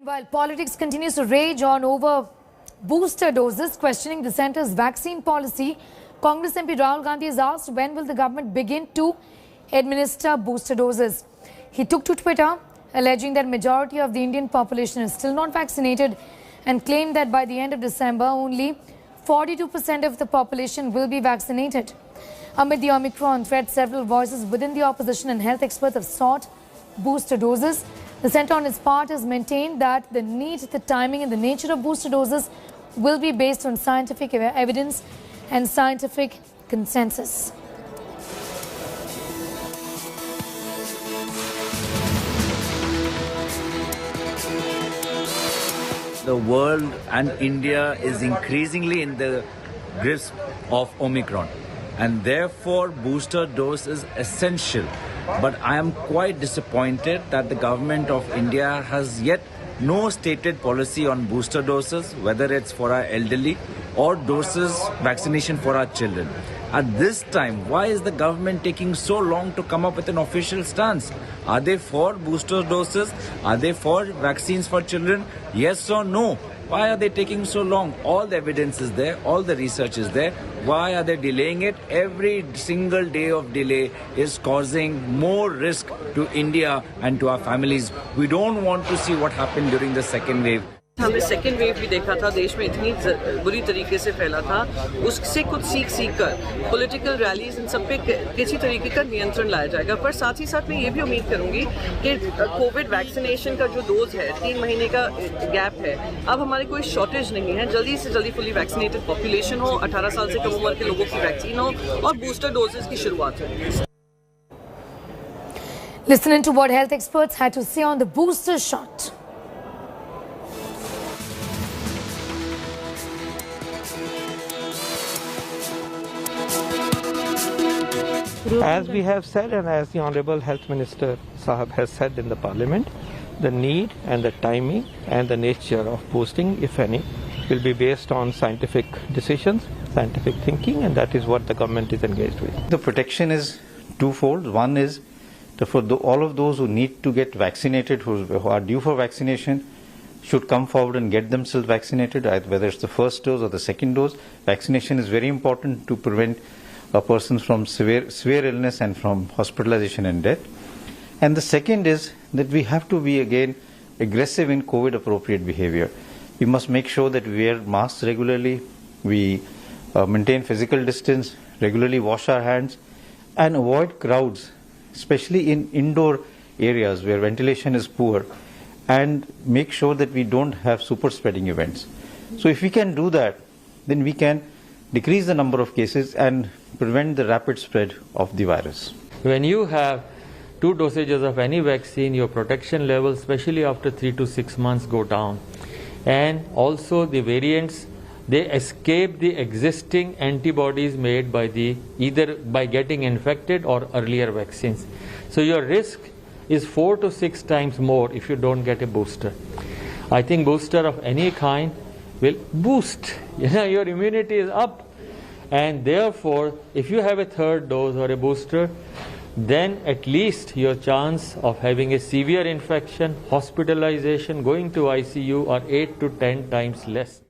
While politics continues to rage on over booster doses, questioning the centre's vaccine policy, Congress MP Rahul Gandhi has asked when will the government begin to administer booster doses. He took to Twitter, alleging that majority of the Indian population is still not vaccinated and claimed that by the end of December, only 42% of the population will be vaccinated. Amid the Omicron threat, several voices within the opposition and health experts have sought booster doses. The centre on its part has maintained that the need, the timing and the nature of booster doses will be based on scientific evidence and scientific consensus. The world and India is increasingly in the grasp of Omicron, and therefore booster dose is essential. But I am quite disappointed that the government of India has yet no stated policy on booster doses, whether it's for our elderly or doses vaccination for our children. At this time, why is the government taking so long to come up with an official stance? Are they for booster doses? Are they for vaccines for children? Yes or no? Why are they taking so long? All the evidence is there, all the research is there. Why are they delaying it? Every single day of delay is causing more risk to India and to our families. We don't want to see what happened during the second wave. हमने second wave भी देखा था, देश में इतनी बुरी तरीके से फैला था, उससे कुछ सीख कर पॉलिटिकल रैलीज इन सब पे किसी तरीके का नियंत्रण लाया जाएगा। पर साथ ही साथ मैं ये भी उम्मीद करूंगी कि कोविड वैक्सीनेशन का जो डोज है, 3 महीने का गैप है, अब हमारे कोई शॉर्टेज नहीं है। जल्दी से जल्दी फुली वैक्सीनेटेड पॉपुलेशन हो, 18 साल से कम उम्र के लोगों की वैक्सीन हो और बूस्टर डोजेस की शुरुआत हो। Listening to what health experts had to say on the booster shot. As we have said, and as the Honorable Health Minister Sahab has said in the Parliament, the need and the timing and the nature of boosting, if any, will be based on scientific decisions, scientific thinking, and that is what the government is engaged with. The protection is twofold. One is for all of those who need to get vaccinated, who are due for vaccination, should come forward and get themselves vaccinated, whether it's the first dose or the second dose. Vaccination is very important to prevent a person from severe illness and from hospitalization and death. And the second is that we have to be again aggressive in COVID appropriate behavior. We must make sure that we wear masks regularly, we maintain physical distance, regularly wash our hands and avoid crowds, especially in indoor areas where ventilation is poor, and make sure that we don't have super spreading events. So if we can do that, then we can decrease the number of cases and prevent the rapid spread of the virus. When you have 2 dosages of any vaccine, your protection levels, especially after 3 to 6 months, go down. And also the variants, they escape the existing antibodies made by either by getting infected or earlier vaccines. So your risk is 4 to 6 times more if you don't get a booster. I think booster of any kind will boost. Your immunity is up. And therefore, if you have a 3rd dose or a booster, then at least your chance of having a severe infection, hospitalization, going to ICU are 8 to 10 times less.